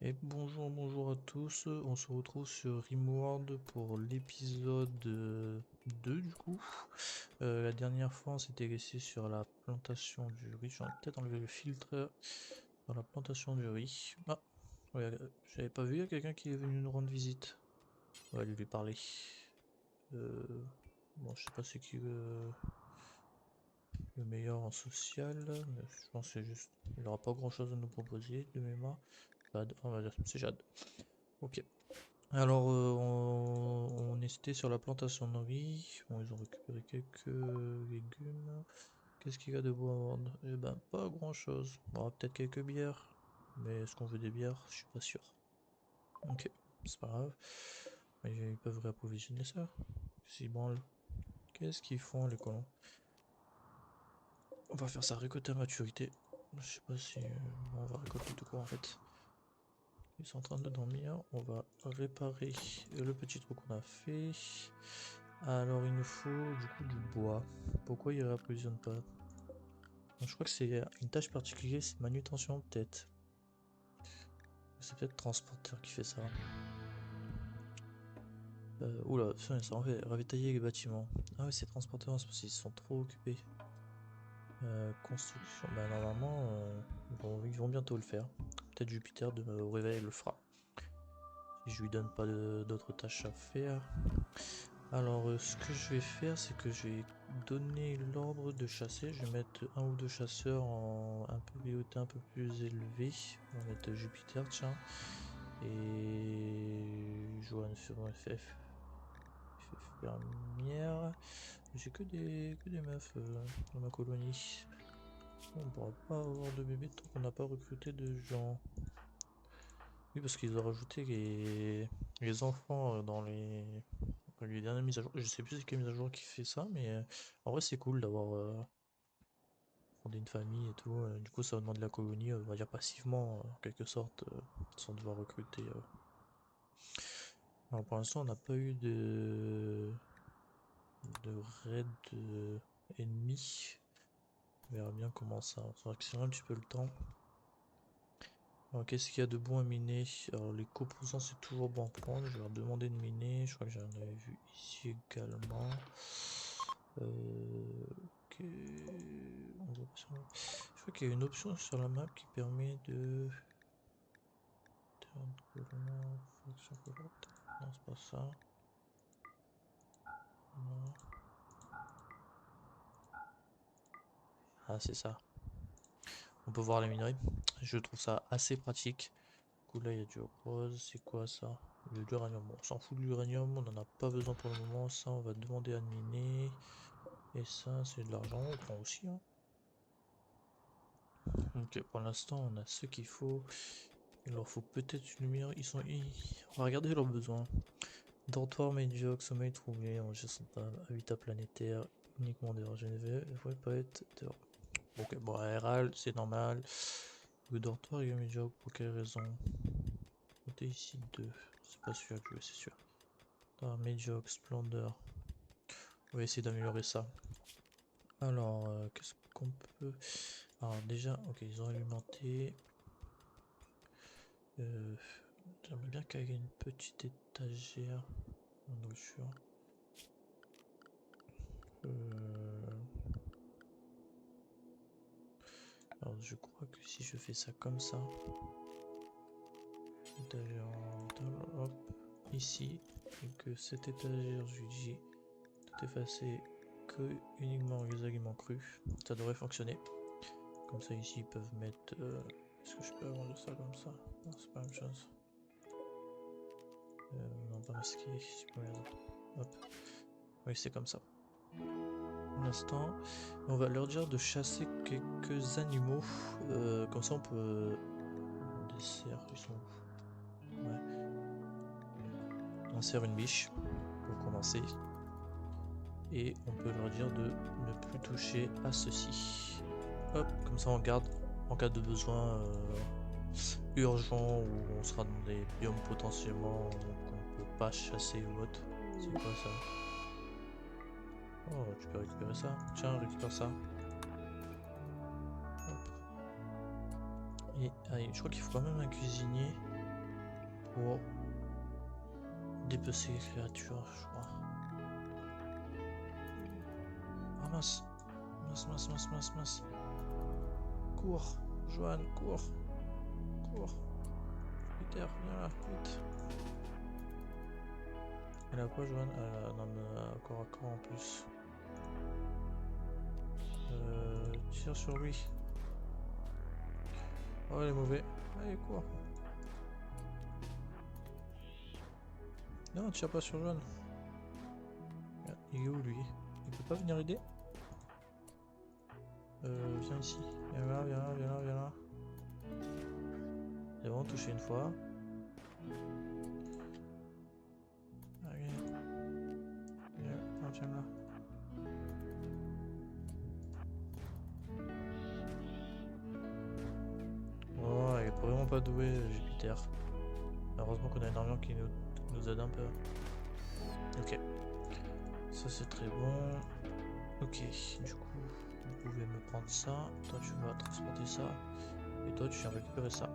Et bonjour à tous, on se retrouve sur Rimworld pour l'épisode 2 du coup. La dernière fois on s'était laissé sur la plantation du riz, j'aurais peut-être enlevé le filtre sur la plantation du riz. Ah, ouais, j'avais pas vu, il y a quelqu'un qui est venu nous rendre visite. On va aller lui parler. Bon, je sais pas c'est qui le meilleur en social, mais je pense que c'est juste, il aura pas grand chose à nous proposer de mémoire. Jade, on va dire, c'est Jade. Ok. Alors, on était sur la plantation de riz. Bon, ils ont récupéré quelques légumes. Qu'est-ce qu'il y a de beau à vendre? Eh ben, pas grand-chose. Bon, peut-être quelques bières. Mais est-ce qu'on veut des bières? Je suis pas sûr. Ok, c'est pas grave. Mais ils peuvent réapprovisionner ça. S'ils branlent. Qu'est-ce qu'ils font, les colons? On va faire ça récolter à maturité. Je sais pas si on va récolter tout quoi en fait. Ils sont en train de dormir. On va réparer le petit trou qu'on a fait. Alors il nous faut du coup du bois. Pourquoi il réapprovisionnent pas? Je crois que c'est une tâche particulière, c'est manutention peut-être. C'est peut-être transporteur qui fait ça. Oula, ça en fait ravitailler les bâtiments. Ah ouais, c'est transporteur, c'est parce qu'ils sont trop occupés. Construction, bah normalement ils vont bientôt le faire. Peut-être Jupiter au réveil le fera. Si je lui donne pas d'autres tâches à faire. Alors, ce que je vais faire, c'est que je vais donner l'ordre de chasser. Je vais mettre un ou deux chasseurs en un peu priorité un peu plus élevée. On va mettre Jupiter, tiens. Et Johan fermière. J'ai que des meufs dans ma colonie. On pourra pas avoir de bébés tant qu'on n'a pas recruté de gens. Oui, parce qu'ils ont rajouté les enfants dans les dernières mises à jour. Je sais plus c'est quelle mise à jour qui fait ça, mais en vrai c'est cool d'avoir fondé une famille et tout. Du coup ça demande la colonie, on va dire passivement en quelque sorte, sans devoir recruter. Alors pour l'instant on n'a pas eu de raid ennemis. On verra bien comment ça. On va accélérer un petit peu le temps. Alors qu'est-ce qu'il y a de bon à miner? Alors les composants c'est toujours bon à prendre, je vais leur demander de miner, je crois que j'en avais vu ici également. Ok. Je crois qu'il y a une option sur la map qui permet de... Non, c'est pas ça. Non. Ah, c'est ça. On peut voir les minerais. Je trouve ça assez pratique. Du coup, là, il y a du rose. C'est quoi ça? De l'uranium. Bon, on s'en fout de l'uranium. On n'en a pas besoin pour le moment. Ça, on va demander à miner. Et ça, c'est de l'argent. On prend aussi, hein. Ok, pour l'instant, on a ce qu'il faut. Il leur faut peut-être une lumière. On va regarder leurs besoins. Dortoir médiocre, sommeil troublé, habitat planétaire, uniquement dehors. Je ne vais pas être dehors. Ok, bon, RL, c'est normal. Le dortoir est médiocre, pour quelle raison? Comptez ici 2. C'est pas celui-là que je veux, c'est sûr. Dortoir médiocre, splendeur. On va essayer d'améliorer ça. Alors, qu'est-ce qu'on peut... Alors déjà, ok, ils ont alimenté. J'aimerais bien qu'il y ait une petite étagère en nourriture. Alors je crois que si je fais ça comme ça, étagère hop, ici, et que cette étagère, je lui dis tout effacer que uniquement les aliments crus, ça devrait fonctionner. Comme ça ici ils peuvent mettre... Est-ce que je peux agrandir ça comme ça? Non, c'est pas la même chose. Non, pas masqué, hop. Oui, c'est comme ça. Pour l'instant, on va leur dire de chasser quelques animaux. Comme ça on peut... Des cerfs, ils sont où? Ouais. On sert une biche pour commencer. Et on peut leur dire de ne plus toucher à ceci. Hop, comme ça on garde en cas de besoin urgent où on sera dans des biomes potentiellement qu'on peut pas chasser ou autre. C'est quoi ça? Oh, tu peux récupérer ça. Tiens, récupère ça. Hop. Et allez, je crois qu'il faut quand même un cuisinier. pour dépecer les créatures, je crois. Ah mince. Mince. Cours, Joanne, cours. Peter, viens là, vite. Elle a quoi, Joanne? Elle a un arme corps à corps en plus. Tire sur lui. Oh, il est mauvais. Allez, cours. Non, tire pas sur Joanne. Il est où lui? Il peut pas venir aider? Viens ici. Viens là. C'est bon, touché une fois. Allez. Viens là. Oh, il est vraiment pas doué, Jupiter. Heureusement qu'on a une armure qui nous aide un peu. Ok. Ça c'est très bon. Ok, du coup, vous pouvez me prendre ça. Toi tu vas transporter ça. Et toi tu viens récupérer ça.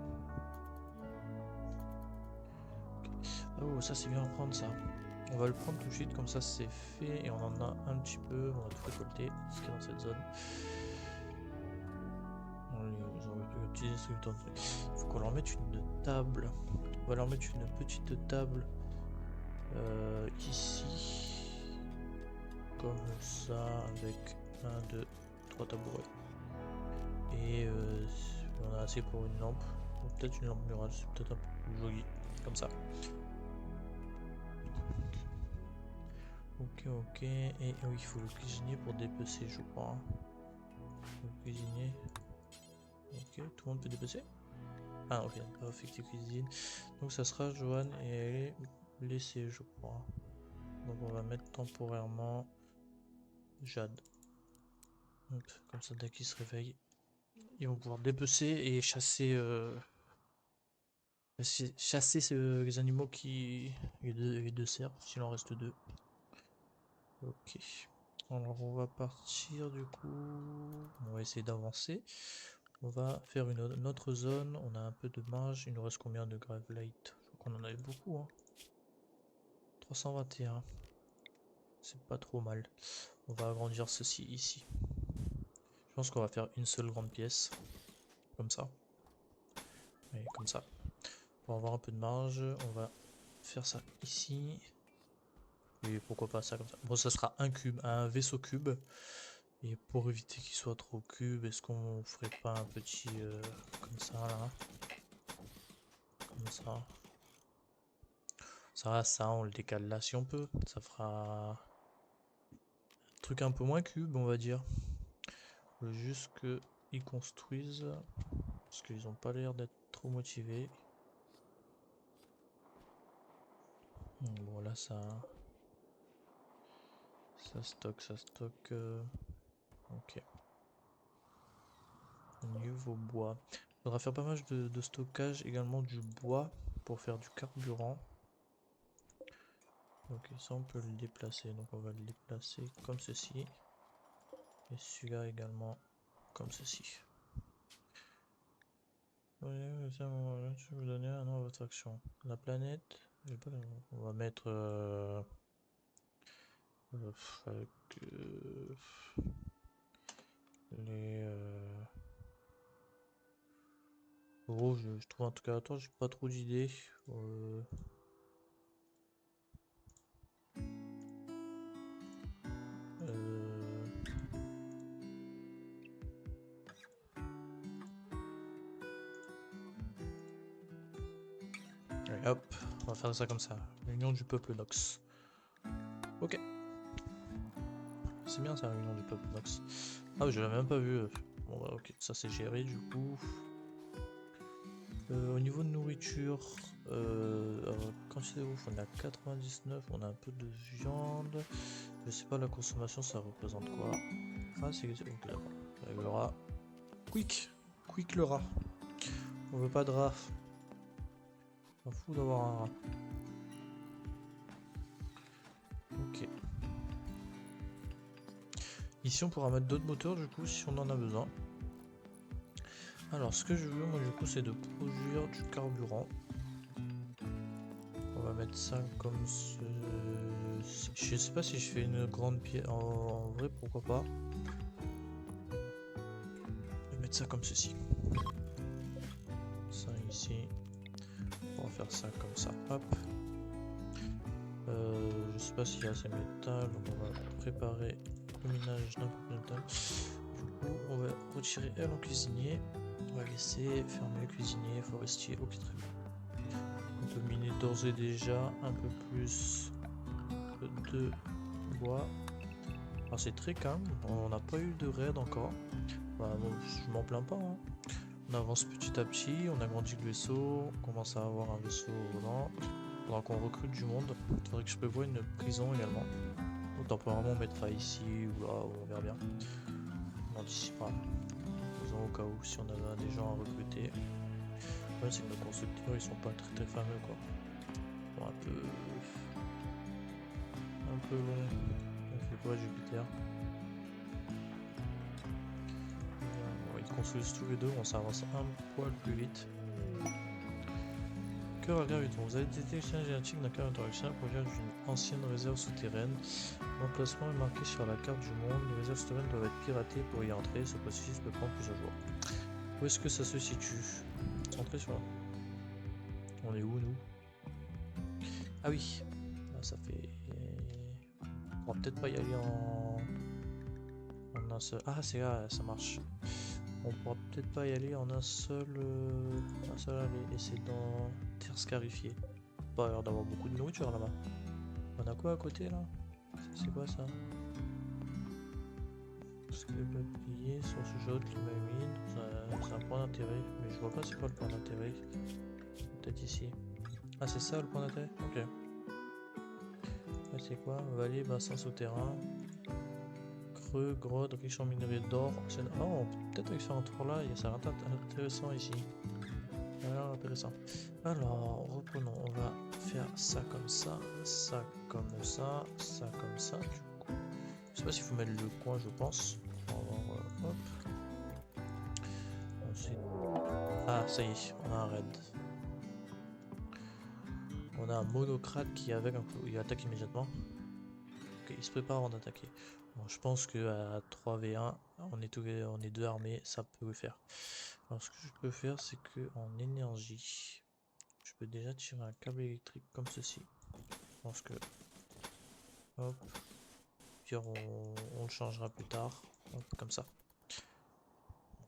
Okay. Oh, ça c'est bien à prendre ça. On va le prendre tout de suite, comme ça c'est fait. Et on en a un petit peu. On va tout récolter ce qui est dans cette zone. Ils ont le petit distributeur. Il faut qu'on leur mette une table. On va leur mettre une petite table ici. Comme ça, avec 1, 2, 3 tabourets. Et on a assez pour une lampe. Peut-être une lampe murale, c'est peut-être un peu plus joli. Comme ça. Ok. Et oui, il faut le cuisinier pour dépecer, je crois. Le cuisinier. Ok, tout le monde peut dépecer? Ah, ok, effective cuisine. Donc ça sera Joanne et elle est blessée, je crois. Donc on va mettre temporairement Jade. Hop, comme ça, dès qu'ils se réveillent, ils vont pouvoir dépecer et chasser les animaux qui... les deux cerfs, s'il en reste 2. Ok. Alors on va partir du coup. On va essayer d'avancer. On va faire une autre zone. On a un peu de marge. Il nous reste combien de Gravelight? Je crois qu'on en avait beaucoup. Hein. 321. C'est pas trop mal. On va agrandir ceci ici. Je pense qu'on va faire une seule grande pièce. Comme ça. Et comme ça. Pour avoir un peu de marge, on va faire ça ici. Et pourquoi pas ça comme ça. Bon, ça sera un cube, un vaisseau cube. Et pour éviter qu'il soit trop cube, est-ce qu'on ferait pas un petit comme ça là? Comme ça. Ça, on le décale là si on peut. Ça fera un truc un peu moins cube, on va dire. Faut juste qu'ils construisent. Parce qu'ils ont pas l'air d'être trop motivés. Bon, là, ça stocke. Ok. Niveau bois. Il faudra faire pas mal de stockage, également du bois pour faire du carburant. Ok, ça on peut le déplacer, donc on va le déplacer comme ceci. Et celui-là également comme ceci. Je vais vous donner un nom à votre action. La planète, on va mettre les oh, je trouve en tout cas, attends, j'ai pas trop d'idées. Allez, hop, on va faire ça comme ça. L'union du peuple Nox. Ok. C'est bien ça, l'union du peuple Nox. Ah, je l'avais même pas vu. Bon, bah, ok, ça c'est géré du coup. Au niveau de nourriture, quantité de ouf, on a 99, on a un peu de viande. Je sais pas la consommation, ça représente quoi. Ah, c'est ok, d'accord. Avec le rat. Quick le rat. On veut pas de rat. On s'en fout d'avoir un rat. Ok. Ici, on pourra mettre d'autres moteurs du coup si on en a besoin. Alors, ce que je veux, moi, du coup, c'est de produire du carburant. va mettre ça comme ce... Je sais pas si je fais une grande pièce. En vrai, pourquoi pas. Je vais mettre ça comme ceci. Ça ici. On va faire ça comme ça. Hop. Je sais pas s'il y a assez de métal. Donc on va préparer le minage d'un peu de métal. Du coup, on va retirer elle en cuisinier. On va laisser fermer le cuisinier, forestier. Ok, très bien. On peut miner d'ores et déjà un peu plus de bois. Alors c'est très calme, on n'a pas eu de raid encore. Bah, bon, je m'en plains pas. Hein. On avance petit à petit, on agrandit le vaisseau, on commence à avoir un vaisseau volant. Faudra qu'on recrute du monde. Il faudrait que je prévoie une prison également. Donc temporairement on mettra ici ou là, on verra bien. On anticipera. Faisons au cas où si on avait des gens à recruter. Ouais, c'est que nos constructeurs ils sont pas très fameux quoi. Bon, un peu long. On fait quoi Jupiter? Ils construisent tous les deux, on s'avance un poil plus vite. Cœur à Graviton. Vous avez détecté l'exchange génétique d'un cœur introduction provient d'une ancienne réserve souterraine. L'emplacement est marqué sur la carte du monde. Les réserves souterraines doivent être piratées pour y entrer. Ce processus peut prendre plusieurs jours. Où est-ce que ça se situe? Centré sur là. On est où nous? Ah oui. Ah, ça fait... On pourra peut-être pas y aller en un seul... Ah c'est là, ça marche. On pourra peut-être pas y aller en un seul aller. Et c'est dans Terre Scarifiée. Pas l'air d'avoir beaucoup de nourriture là-bas. On a quoi à côté là? C'est quoi ça? Ce que le peuplier, source jaune, climat humide. C'est un point d'intérêt. Mais je vois pas c'est quoi le point d'intérêt. Peut-être ici. Ah c'est ça le point d'intérêt? Ok. Là c'est quoi? Vallée, bassin souterrain. Creux, grotte, riche en minerais d'or. Oh, on peut peut-être aller faire un tour là, ça a l'air intéressant ici. Ça a l'air intéressant. Alors, reprenons, on va faire ça comme ça, ça comme ça, ça comme ça. Du coup, je sais pas s'il faut mettre le coin, je pense. On va voir, hop. Ensuite... Ah, ça y est, on a un raid. On a un monocrate qui avec un coup, il attaque immédiatement. Ok, il se prépare avant d'attaquer. Bon, je pense que à 3v1, on est deux armés, ça peut le faire. Alors ce que je peux faire, c'est que en énergie, je peux déjà tirer un câble électrique comme ceci. Je pense que... Hop. Puis on le changera plus tard. Hop, comme ça.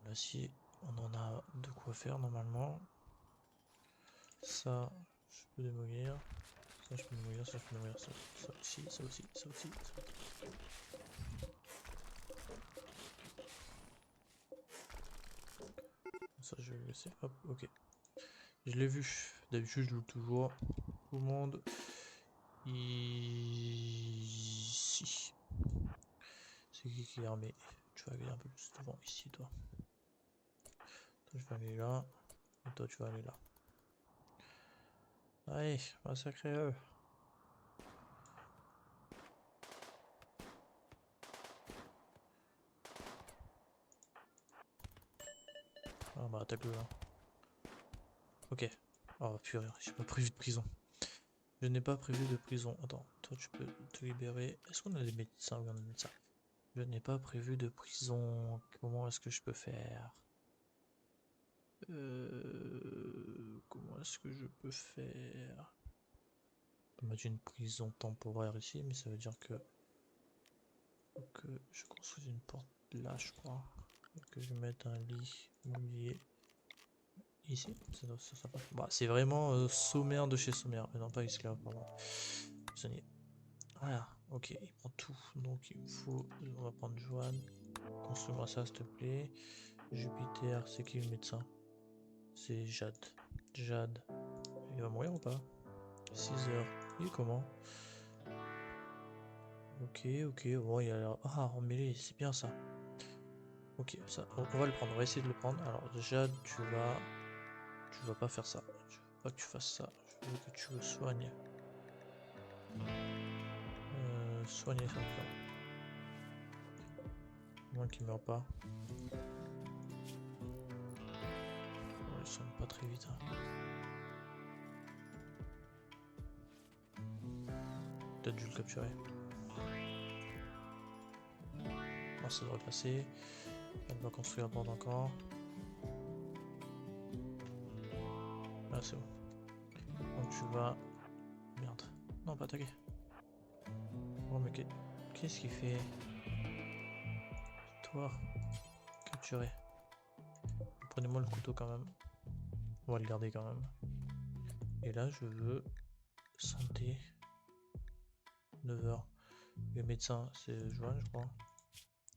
L'acier, on en a de quoi faire normalement. Ça, je peux démolir. Ça, je peux démolir, ça, je peux démolir. Ça aussi, ça aussi, ça aussi, ça aussi. Ça, je vais le laisser. Hop, ok. Je l'ai vu. D'habitude, je loue toujours. Tout le monde. Ici. C'est qui est armé? Tu vas aller un peu plus devant ici, toi. Toi, je vais aller là. Et toi, tu vas aller là. Allez, massacrez eux. Ah bah attaque-le là. Ok. Oh purée, j'ai pas prévu de prison. Je n'ai pas prévu de prison. Attends, toi tu peux te libérer. Est-ce qu'on a des médecins? Oui, on a des médecins. Je n'ai pas prévu de prison. Comment est-ce que je peux faire? Comment est-ce que je peux faire? On peut mettre une prison temporaire ici, mais ça veut dire que je construise une porte là, je crois. Et que je mette un lit mobilier ici. Bah, c'est vraiment sommaire de chez sommaire. Non, pas esclave, pardon. Prisonnier. Voilà, ok, il prend tout. Donc il me faut. On va prendre Joanne. Construis-moi ça, s'il te plaît. Jupiter, c'est qui le médecin? C'est Jade. Jade. Il va mourir ou pas? 6 heures. Il est comment? Ok, bon, il a l'air... Ah, en mêlée, c'est bien ça. Ok, ça, on va le prendre, on va essayer de le prendre. Alors, Jade, tu vas pas faire ça. Je veux pas que tu fasses ça. Je veux que tu le soignes. Soigner ça. Moins qu'il meurt pas. Ouais, il soigne pas très vite. Hein. peut-être dû le capturer. Bon, ça devrait passer. Elle va construire la porte encore. Ah, c'est bon. Donc tu vas... Merde. Non, pas attaquer. Oh, mais qu'est-ce qu'il fait? Toi. Capturer. Prenez-moi le couteau quand même. On va le garder quand même. Et là, je veux... Santé. 9h. Le médecin, c'est Joanne, je crois.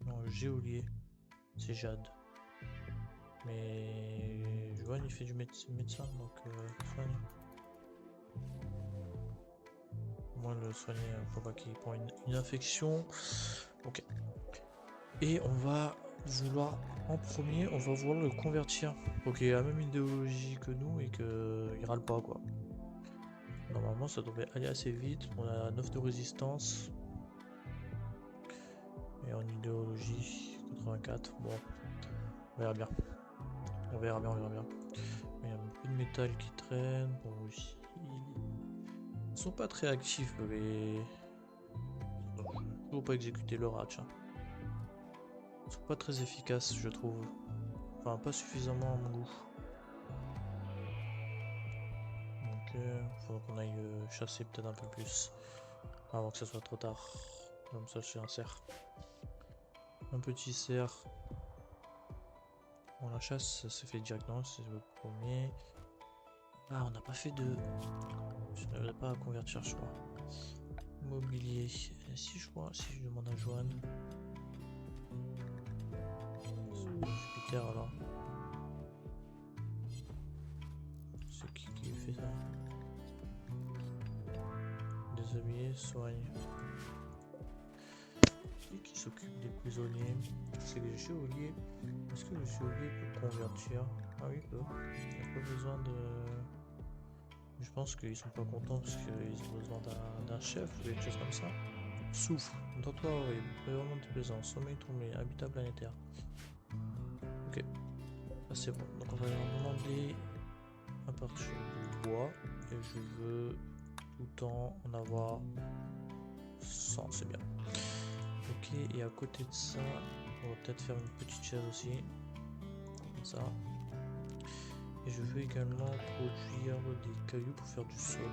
Non, Géolier. C'est Jade. Mais Joanne, il fait du médecin, donc soigne. Moi, le soigner, faut pas qu'il prend une infection. Ok. Et on va vouloir, en premier, on va vouloir le convertir. Ok, il a la même idéologie que nous et qu'il râle pas, quoi. Normalement, ça devrait aller assez vite. On a 9 de résistance. Et en idéologie, 84. Bon, on verra bien. On verra bien, on verra bien. Il y a un peu de métal qui traîne. Bon, aussi. Ils sont pas très actifs, mais... Toujours pas exécuter le ratch. Hein. Ils sont pas très efficaces, je trouve. Enfin, pas suffisamment à mon goût. Donc, faudra qu'on aille chasser peut-être un peu plus. Avant que ça soit trop tard. Comme ça, je fais un cerf. Un petit cerf. Bon, la chasse, ça se fait directement, c'est le premier. Ah, on n'a pas fait de... Je n'avais pas à convertir, je crois. Mobilier. Si, je crois, si je demande à Joanne. Jupiter, alors. C'est qui fait ça? Déshabillé, soigne. Qui s'occupe des prisonniers? C'est le geôlier. Est-ce que le geôlier peut convertir? Ah oui, il peut. Il n'y a pas besoin de... Je pense qu'ils sont pas contents parce qu'ils ont besoin d'un chef ou quelque chose comme ça. Souffle, dortoir horrible, vraiment déplaisant, sommeil troublé, habitat planétaire. Ok, ah, c'est bon. Donc on va leur demander à partir du bois et je veux tout le temps en avoir 100, c'est bien. Ok, et à côté de ça, on va peut-être faire une petite chaise aussi, comme ça. Et je veux également produire des cailloux pour faire du sol.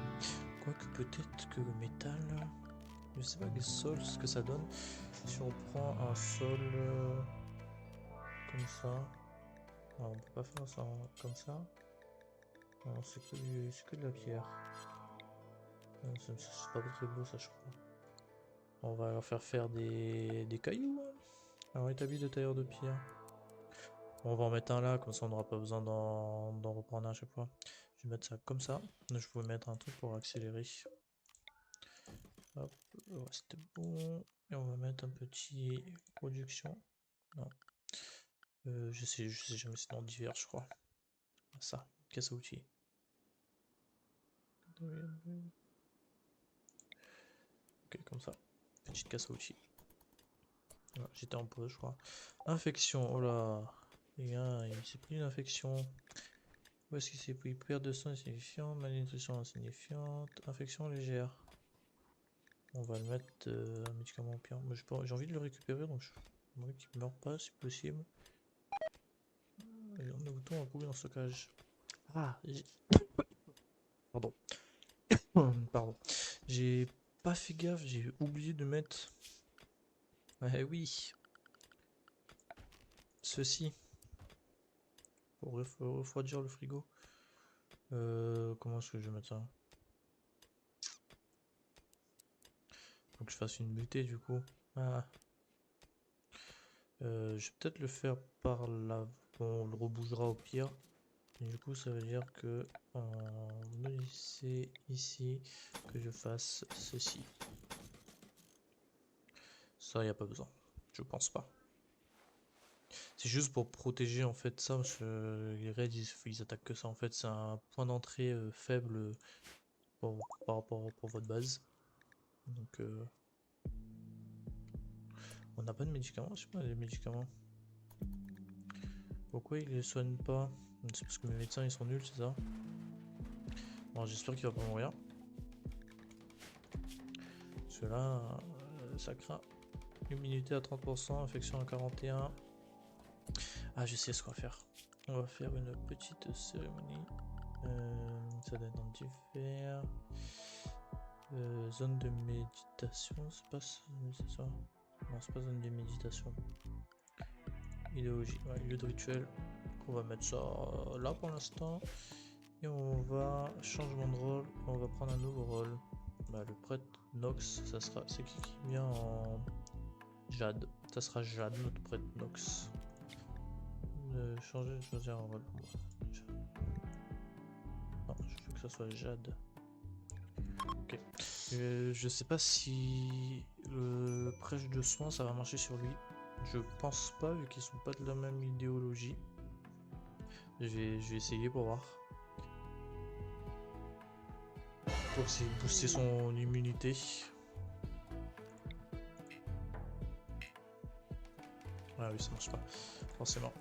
Quoique peut-être que le métal, je sais pas quel sol, ce que ça donne. Si on prend un sol comme ça, alors on peut pas faire ça comme ça. Non, c'est que de la pierre. C'est pas très beau ça, je crois. On va leur faire des cailloux. Hein. Alors établi de tailleur de pierre. On va en mettre un là, comme ça on n'aura pas besoin d'en reprendre un à chaque fois. Je vais mettre ça comme ça. Je pouvais mettre un truc pour accélérer. Hop, ouais, c'était bon. Et on va mettre un petit production. Non. Je sais jamais, c'est dans divers, je crois. Ça, caisse à outils. Ok, comme ça. Petite caisse à outils. Voilà, j'étais en pause, je crois. Infection, oh là. Les gars, il s'est pris une infection. Où est-ce qu'il s'est pris? Perte de sang insignifiante, malnutrition insignifiante, infection légère. On va le mettre un médicament au pire. J'ai envie de le récupérer, donc je envie qu'il ne meure pas si possible. On a bouton à couper en stockage. Ah, pardon. Pardon. J'ai pas fait gaffe, j'ai oublié de mettre. Eh oui. Ceci. Pour refroidir le frigo. Comment est-ce que je vais mettre ça? Faut que je fasse une butée du coup. Ah. Je vais peut-être le faire par là. Bon, on le rebougera au pire. Et du coup, ça veut dire que c'est ici que je fasse ceci. Ça, il n'y a pas besoin. Je pense pas. C'est juste pour protéger en fait ça, parce que les raids ils attaquent que ça en fait. C'est un point d'entrée faible par rapport pour votre base. Donc, on n'a pas de médicaments. Je sais pas, les médicaments. Pourquoi ils les soignent pas? C'est parce que mes médecins ils sont nuls, c'est ça? Bon, j'espère qu'il va pas mourir. Parce que là, ça craint. Immunité à 30%, infection à 41%. Ah, je sais ce qu'on va faire. On va faire une petite cérémonie. Ça donne un diffère. Zone de méditation, c'est pas ça? Non, c'est pas zone de méditation. Idéologie, ouais, lieu de rituel. On va mettre ça là pour l'instant. Et on va changement de rôle. On va prendre un nouveau rôle. Bah, le prêtre Nox, ça sera. C'est qui vient en Jade? Ça sera Jade, notre prêtre Nox. Choisir un rôle. Non, je veux que ça soit Jade. Ok. Je sais pas si le prêche de soins ça va marcher sur lui. Je pense pas vu qu'ils sont pas de la même idéologie. Je vais essayer pour voir. Pour essayer de booster son immunité. Ah oui, ça marche pas. Forcément.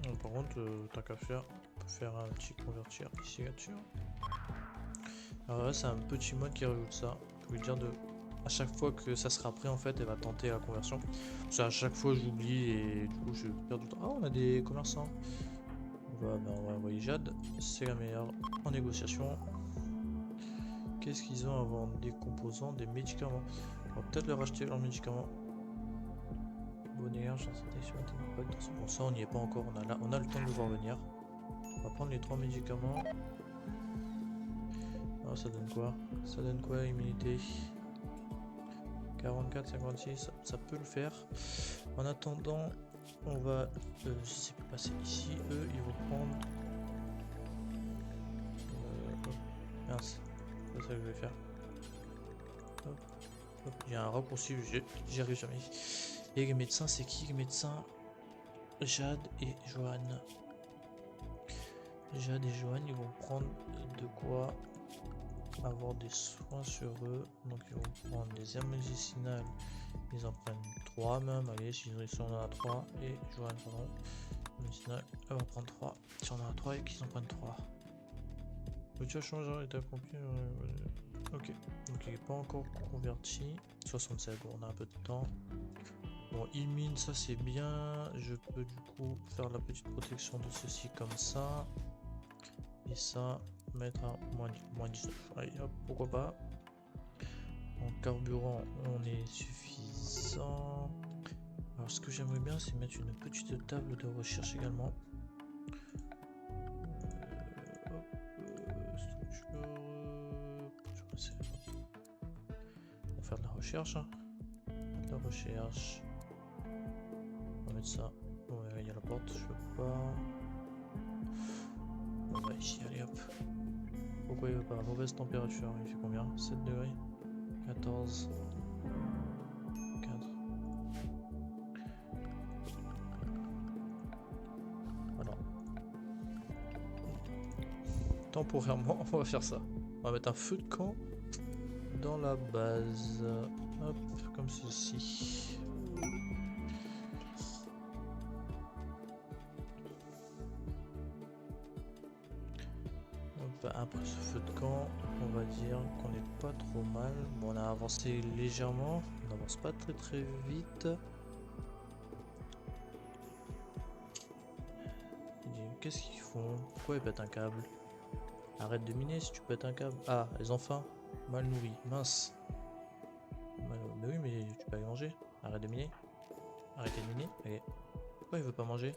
Donc, par contre, tant qu'à faire, on peut faire un petit convertir ici là-dessus. Alors là, c'est un petit mode qui rajoute ça. Je veux dire de. À chaque fois que ça sera prêt en fait elle va tenter la conversion. Parce qu'à chaque fois j'oublie et du coup je perds du temps. Ah on a des commerçants. On va envoyer Jade, c'est la meilleure en négociation. Qu'est-ce qu'ils ont à vendre? Des composants, des médicaments. On va peut-être leur acheter leurs médicaments. Bonne énergie, bon ça on n'y est pas encore, on a le temps de le voir venir. On va prendre les 3 médicaments. Alors ça donne quoi? Ça donne quoi immunité? 44, 56, ça peut le faire. En attendant, on va, je sais pas, passer ici. Eux, ils vont prendre. Mince, c'est ça que je vais faire. Hop, hop. Il y a un raccourci, j'y arrive jamais. Et les médecins, c'est qui les médecins? Jade et Joanne. Jade et Joanne, ils vont prendre de quoi avoir des soins sur eux. Donc ils vont prendre des herbes médicinales. Ils en prennent 3 même. Allez, si on en a 3. Et Joanne, pardon. Médicinale, elle va prendre 3. Si on en a 3 et qu'ils en prennent 3. Tu as changé l'état accompli. Ok. Donc il n'est pas encore converti. 67, bon, on a un peu de temps. Bon, il mine, ça c'est bien. Je peux du coup faire la petite protection de ceci comme ça. Et ça, mettre à moins 19. Allez, hop, pourquoi pas. En carburant, on est suffisant. Alors, ce que j'aimerais bien, c'est mettre une petite table de recherche également. Structure. On va faire de la recherche. De la recherche. On va mettre ça. Bon, il y a la porte, je peux pas. On va ici, allez hop. Pourquoi il veut pas? Mauvaise température, il fait combien? 7 degrés? 14. 4. Voilà. Temporairement, on va faire ça. On va mettre un feu de camp dans la base. Hop, comme ceci. Après ce feu de camp, on va dire qu'on n'est pas trop mal. Bon, on a avancé légèrement, on n'avance pas très vite. Qu'est-ce qu'ils font? Pourquoi ils pètent un câble? Arrête de miner si tu pètes un câble. Ah, les enfants mal nourris, mince. Mais oui, mais tu peux aller manger. Arrête de miner. Arrêtez de miner. Allez. Pourquoi il veut pas manger?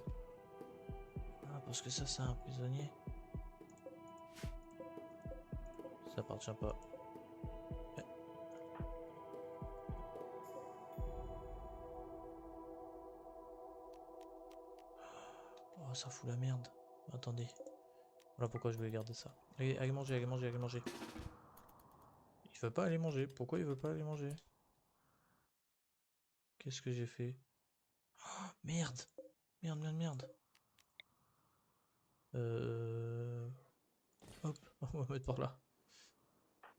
Ah, parce que ça, c'est un prisonnier. Ça appartient pas. Ouais. Oh, ça fout la merde. Attendez. Voilà pourquoi je vais garder ça. Allez, allez manger, allez manger, allez manger. Il veut pas aller manger. Pourquoi il veut pas aller manger? Qu'est-ce que j'ai fait? Oh, merde. Merde. Hop, on va mettre par là.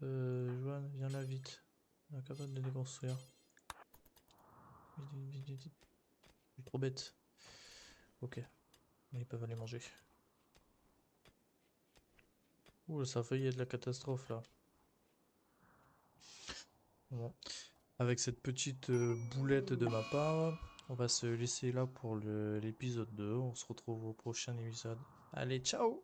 Joanne, viens là vite. Incapable de déconstruire. Vite. Je suis trop bête. Ok. Mais ils peuvent aller manger. Ouh, ça a failli être la catastrophe là. Bon. Avec cette petite boulette de ma part, on va se laisser là pour l'épisode 2. On se retrouve au prochain épisode. Allez, ciao!